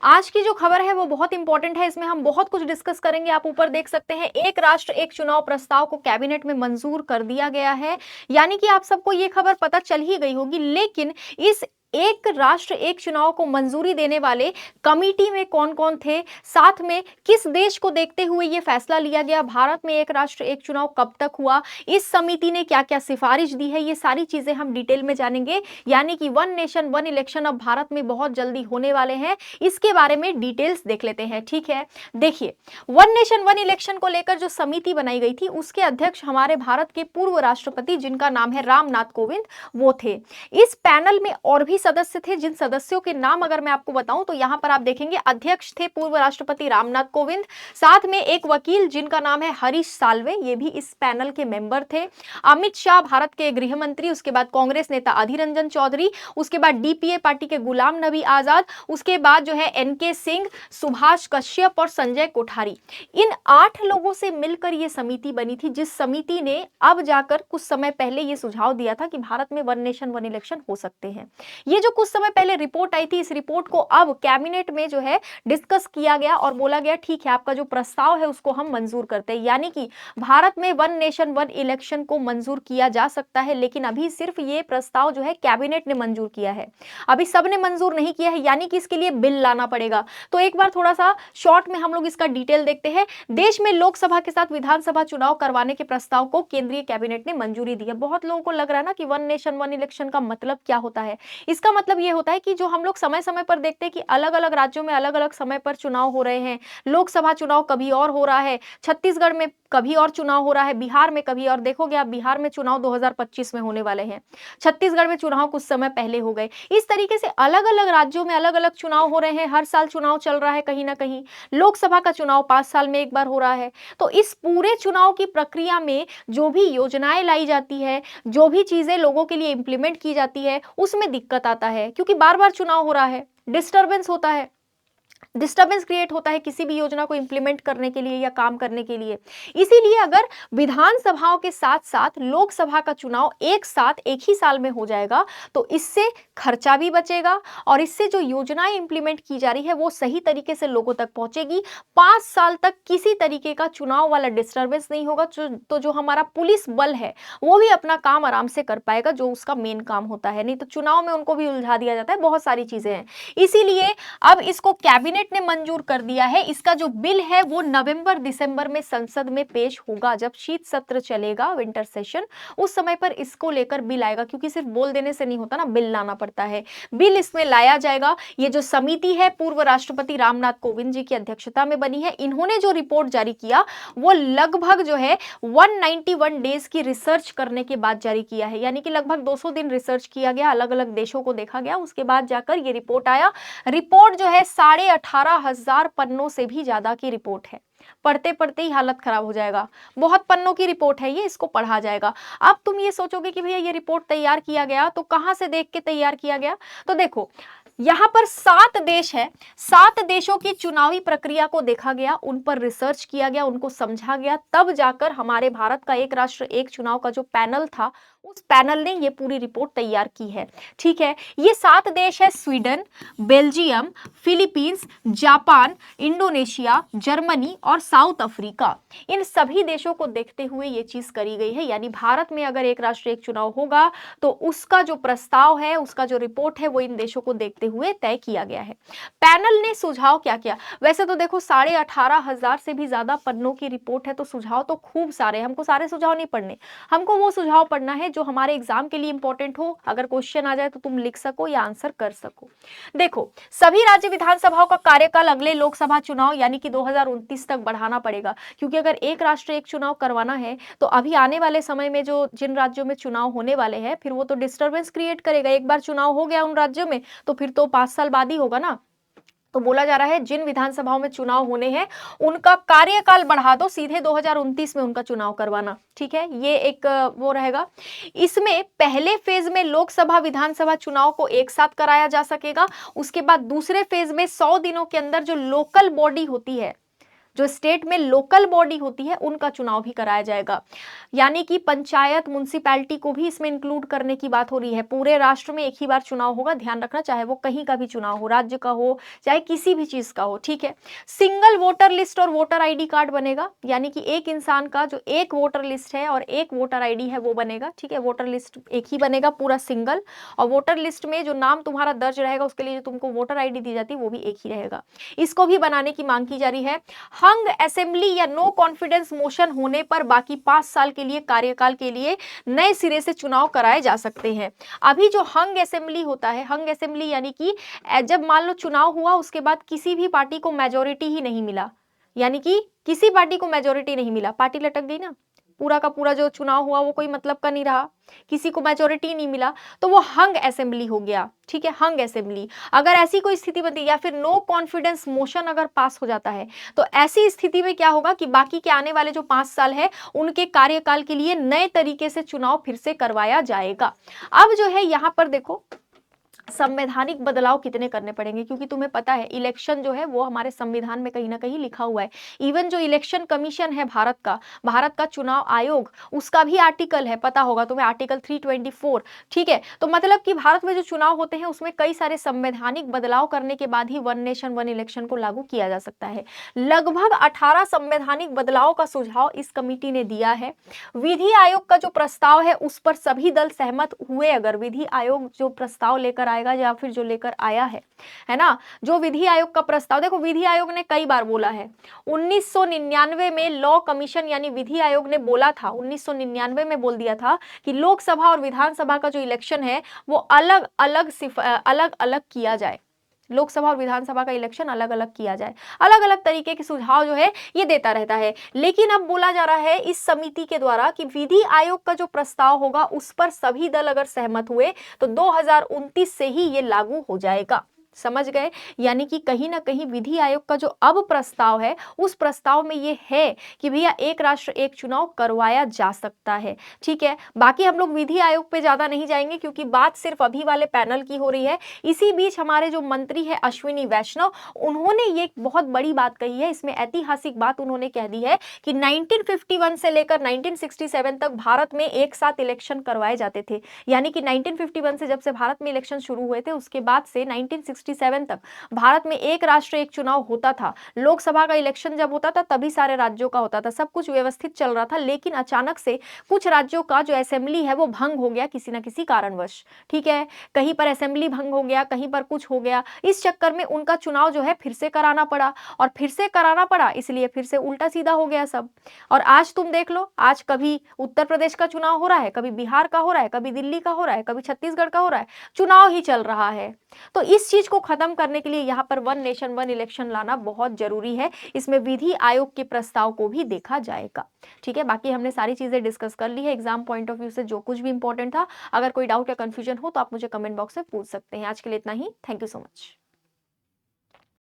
आज की जो खबर है वो बहुत इंपॉर्टेंट है, इसमें हम बहुत कुछ डिस्कस करेंगे। आप ऊपर देख सकते हैं, एक राष्ट्र एक चुनाव प्रस्ताव को कैबिनेट में मंजूर कर दिया गया है। यानी कि आप सबको ये खबर पता चल ही गई होगी, लेकिन इस एक राष्ट्र एक चुनाव को मंजूरी देने वाले कमिटी में कौन-कौन थे, साथ में किस देश को देखते हुए ये फैसला लिया गया, भारत में एक राष्ट्र एक चुनाव कब तक हुआ, इस समिति ने क्या-क्या सिफारिश दी है, ये सारी चीजें हम डिटेल में जानेंगे। यानी कि वन नेशन वन इलेक्शन अब भारत में बहुत जल्दी होने वाले हैं, इसके बारे में डिटेल्स देख लेते हैं। ठीक है, देखिए, वन नेशन वन इलेक्शन को लेकर जो समिति बनाई गई थी, उसके अध्यक्ष हमारे भारत के पूर्व राष्ट्रपति, जिनका नाम है रामनाथ कोविंद, वो थे। इस पैनल में और भी सदस्य थे, जिन सदस्यों के नाम अगर मैं आपको बताऊं तो यहां पर आप देखेंगे, अध्यक्ष थे पूर्व राष्ट्रपति रामनाथ कोविंद, साथ में एक वकील जिनका नाम है हरीश साल्वे, ये भी इस पैनल के मेंबर थे। अमित शाह भारत के गृह मंत्री, उसके बाद कांग्रेस नेता अधीर रंजन चौधरी, उसके बाद डीपीए पार्टी के गुलाम नबी आजाद, उसके बाद जो है एनके सिंह, सुभाष कश्यप और संजय कोठारी। इन 8 लोगों से मिलकर यह समिति बनी थी, जिस समिति ने अब जाकर कुछ समय पहले यह सुझाव दिया था कि भारत में वन नेशन वन इलेक्शन हो सकते हैं। ये जो कुछ समय पहले रिपोर्ट आई थी, इस रिपोर्ट को अब कैबिनेट में जो है डिस्कस किया गया और बोला गया ठीक है, आपका जो प्रस्ताव है उसको हम मंजूर करते हैं। यानी कि भारत में वन नेशन वन इलेक्शन को मंजूर किया जा सकता है, लेकिन अभी सिर्फ ये प्रस्ताव जो है कैबिनेट ने मंजूर किया है, अभी सबने मंजूर नहीं किया है, यानी कि इसके लिए बिल लाना पड़ेगा। तो एक बार थोड़ा सा शॉर्ट में हम लोग इसका डिटेल देखते हैं। देश में लोकसभा के साथ विधानसभा चुनाव करवाने के प्रस्ताव को केंद्रीय कैबिनेट ने मंजूरी दी है। बहुत लोगों को लग रहा है ना कि वन नेशन वन इलेक्शन का मतलब क्या होता है। इसका मतलब ये होता है कि जो हम लोग समय समय पर देखते हैं कि अलग अलग राज्यों में अलग अलग समय पर चुनाव हो रहे हैं। लोकसभा चुनाव कभी और हो रहा है, छत्तीसगढ़ में कभी और चुनाव हो रहा है, बिहार में कभी और। देखोगे आप, बिहार में चुनाव 2025 में होने वाले हैं, छत्तीसगढ़ में चुनाव कुछ समय पहले हो गए। इस तरीके से अलग अलग राज्यों में अलग अलग चुनाव हो रहे हैं, हर साल चुनाव चल रहा है कहीं ना कहीं। लोकसभा का चुनाव 5 साल में एक बार हो रहा है। तो इस पूरे चुनाव की प्रक्रिया में जो भी योजनाएं लाई जाती है, जो भी चीजें लोगों के लिए इंप्लीमेंट की जाती है, उसमें दिक्कत आता है, क्योंकि बार बार चुनाव हो रहा है, डिस्टर्बेंस होता है, डिस्टर्बेंस क्रिएट होता है किसी भी योजना को इंप्लीमेंट करने के लिए या काम करने के लिए। इसीलिए अगर विधानसभाओं के साथ साथ लोकसभा का चुनाव एक साथ एक ही साल में हो जाएगा, तो इससे खर्चा भी बचेगा और इससे जो योजनाएं इंप्लीमेंट की जा रही है वो सही तरीके से लोगों तक पहुंचेगी। 5 साल तक किसी तरीके का चुनाव वाला डिस्टर्बेंस नहीं होगा, तो जो हमारा पुलिस बल है वो भी अपना काम आराम से कर पाएगा, जो उसका मेन काम होता है। नहीं तो चुनाव में उनको भी उलझा दिया जाता है, बहुत सारी चीजें हैं। इसीलिए अब इसको कैबिनेट ने मंजूर कर दिया है। इसका जो बिल है वो नवंबर दिसंबर में संसद में पेश होगा, जब शीत सत्र चलेगा, विंटर सेशन, उस समय पर इसको लेकर बिल आएगा, क्योंकि सिर्फ बोल देने से नहीं होता ना, बिल लाना पड़ता है। बिल इसमें लाया जाएगा। ये जो समिति है पूर्व राष्ट्रपति रामनाथ कोविंद जी की अध्यक्षता में बनी है, इन्होंने जो रिपोर्ट जारी किया वो लगभग जो है 191 डेज की रिसर्च करने के बाद जारी किया है। यानी कि लगभग 200 दिन रिसर्च किया गया, अलग अलग देशों को देखा गया, उसके बाद जाकर ये रिपोर्ट आया। रिपोर्ट जो है 18,500 पन्नों से भी ज्यादा की रिपोर्ट है। पढ़ते पढ़ते ही हालत खराब हो जाएगा। बहुत पन्नों की रिपोर्ट है ये, इसको पढ़ा जाएगा। अब तुम ये सोचोगे कि भैया ये रिपोर्ट तैयार किया गया तो कहां से देख के तैयार किया गया, तो देखो यहां पर 7 देश है, 7 देशों की चुनावी प्रक्रिया को देखा गया, उन पर रिसर्च किया गया, उनको समझा गया, तब जाकर हमारे भारत का एक राष्ट्र एक चुनाव का जो पैनल था, उस पैनल ने ये पूरी रिपोर्ट तैयार की है। ठीक है, ये 7 देश है, Sweden, Belgium, Philippines, Japan, Indonesia, Germany और साउथ अफ्रीका। इन सभी देशों को देखते हुए ये चीज करी गई है। यानी भारत में अगर एक राष्ट्र एक चुनाव होगा तो उसका जो प्रस्ताव है, उसका जो रिपोर्ट है, वो इन देशों को देखते हुए तय किया गया है। पैनल ने सुझाव क्या किया, वैसे तो देखो 18,500 से भी ज्यादा पन्नों की रिपोर्ट है, तो सुझाव तो खूब सारे, हमको सारे सुझाव नहीं पढ़ने, हमको वो सुझाव पढ़ना है जो हमारे एग्जाम के लिए इंपॉर्टेंट हो, अगर क्वेश्चन आ जाए तो तुम लिख सको या आंसर कर सको। देखो, सभी राज्य विधानसभाओं का कार्यकाल अगले लोकसभा चुनाव यानी कि 2029 तक बढ़ाना पड़ेगा, क्योंकि अगर एक राष्ट्र एक चुनाव करवाना है तो अभी आने वाले समय में जो जिन राज्यों में चुनाव होने वाले हैं, फिर वो तो डिस्टर्बेंस क्रिएट करेगा। एक बार चुनाव हो गया उन राज्यों में तो फिर तो 5 साल बाद ही होगा ना। तो बोला जा रहा है जिन विधानसभाओं में चुनाव होने हैं उनका कार्यकाल बढ़ा दो, सीधे 2029 में उनका चुनाव करवाना। ठीक है, ये एक वो रहेगा। इसमें पहले फेज में लोकसभा विधानसभा चुनाव को एक साथ कराया जा सकेगा। उसके बाद दूसरे फेज में 100 दिनों के अंदर जो लोकल बॉडी होती है, जो स्टेट में लोकल बॉडी होती है उनका चुनाव भी कराया जाएगा। यानी कि पंचायत, म्युनिसिपैलिटी को भी इसमें इंक्लूड करने की बात हो रही है। पूरे राष्ट्र में एक ही बार चुनाव होगा, ध्यान रखना, चाहे वो कहीं का भी चुनाव हो, राज्य का हो चाहे किसी भी चीज का हो, ठीक है। सिंगल वोटर लिस्ट और वोटर आईडी कार्ड बनेगा, यानी कि एक इंसान का जो एक वोटर लिस्ट है और एक वोटर आईडी है वो बनेगा, ठीक है। वोटर लिस्ट एक ही बनेगा, पूरा सिंगल, और वोटर लिस्ट में जो नाम तुम्हारा दर्ज रहेगा उसके लिए जो तुमको वोटर आईडी दी जाती है वो भी एक ही रहेगा। इसको भी बनाने की मांग की जा रही है। हंग असेंबली या नो कॉन्फिडेंस मोशन होने पर बाकी 5 साल के लिए कार्यकाल के लिए नए सिरे से चुनाव कराए जा सकते हैं। अभी जो हंग असेंबली होता है, हंग असेंबली यानी कि जब मान लो चुनाव हुआ उसके बाद किसी भी पार्टी को मेजोरिटी ही नहीं मिला, यानी कि किसी पार्टी को मेजोरिटी नहीं मिला, पार्टी लटक गई ना, पूरा का पूरा जो चुनाव हुआ वो कोई मतलब का नहीं रहा, किसी को मेजोरिटी नहीं मिला, तो वो हंग असेंबली हो गया, ठीक है, हंग असेंबली। अगर ऐसी कोई स्थिति बनती है या फिर नो कॉन्फिडेंस मोशन अगर पास हो जाता है तो ऐसी स्थिति में क्या होगा कि बाकी के आने वाले जो 5 साल है उनके कार्यकाल के लिए नए तरीके से चुनाव फिर से करवाया जाएगा। अब जो है यहाँ पर देखो संवैधानिक बदलाव कितने करने पड़ेंगे, क्योंकि तुम्हें पता है इलेक्शन जो है वो हमारे संविधान में कहीं ना कहीं लिखा हुआ है। इवन जो इलेक्शन कमीशन है भारत का चुनाव आयोग, उसका भी आर्टिकल है, पता होगा तुम्हें, आर्टिकल 324, ठीक है। तो मतलब कि भारत में जो चुनाव होते हैं उसमें कई सारे संवैधानिक बदलाव करने के बाद ही वन नेशन वन इलेक्शन को लागू किया जा सकता है। लगभग 18 संवैधानिक बदलाव का सुझाव इस कमिटी ने दिया है। विधि आयोग का जो प्रस्ताव है उस पर सभी दल सहमत हुए, अगर विधि आयोग जो प्रस्ताव लेकर आएगा या फिर जो लेकर आया है ना, जो विधि आयोग का प्रस्ताव, देखो विधि आयोग ने कई बार बोला है। 1999 में लॉ कमीशन यानी विधि आयोग ने बोला था, 1999 में बोल दिया था कि लोकसभा और विधानसभा का जो इलेक्शन है वो अलग अलग किया जाए, लोकसभा और विधानसभा का इलेक्शन अलग अलग किया जाए। अलग अलग तरीके के सुझाव जो है ये देता रहता है, लेकिन अब बोला जा रहा है इस समिति के द्वारा कि विधि आयोग का जो प्रस्ताव होगा उस पर सभी दल अगर सहमत हुए तो 2029 से ही ये लागू हो जाएगा। समझ गए? यानी कि कहीं ना कहीं विधि आयोग का जो अब प्रस्ताव है उस प्रस्ताव में ये है कि भैया एक राष्ट्र एक चुनाव करवाया जा सकता है, ठीक है। बाकी हम लोग विधि आयोग पे ज्यादा नहीं जाएंगे क्योंकि बात सिर्फ अभी वाले पैनल की हो रही है। इसी बीच हमारे जो मंत्री है अश्विनी वैष्णव, उन्होंने ये बहुत बड़ी बात कही है, इसमें ऐतिहासिक बात उन्होंने कह दी है कि 1951 से लेकर 1967 तक भारत में एक साथ इलेक्शन करवाए जाते थे। यानी कि 1951 से जब से भारत में इलेक्शन शुरू हुए थे उसके बाद से 1967 तक भारत में एक राष्ट्र एक चुनाव होता था। लोकसभा का इलेक्शन जब होता था तभी सारे राज्यों का होता था, सब कुछ व्यवस्थित चल रहा था। लेकिन अचानक से कुछ राज्यों का जो असेंबली है वो भंग हो गया किसी ना किसी कारणवश, ठीक है। कहीं पर असेंबली भंग हो गया, कहीं पर कुछ हो गया, इस चक्कर में उनका चुनाव जो है फिर से कराना पड़ा, और फिर से कराना पड़ा इसलिए फिर से उल्टा सीधा हो गया सब। और आज तुम देख लो, आज कभी उत्तर प्रदेश का चुनाव हो रहा है, कभी बिहार का हो रहा है, कभी दिल्ली का हो रहा है, कभी छत्तीसगढ़ का हो रहा है, चुनाव ही चल रहा है। तो इस चीज को खत्म करने के लिए यहाँ पर वन नेशन वन इलेक्शन लाना बहुत जरूरी है। इसमें विधि आयोग के प्रस्ताव को भी देखा जाएगा, ठीक है। बाकी हमने सारी चीजें डिस्कस कर ली है एग्जाम पॉइंट ऑफ व्यू से, जो कुछ भी इंपॉर्टेंट था। अगर कोई डाउट या कंफ्यूजन हो तो आप मुझे कमेंट बॉक्स में पूछ सकते हैं। आज के लिए इतना ही, थैंक यू सो मच।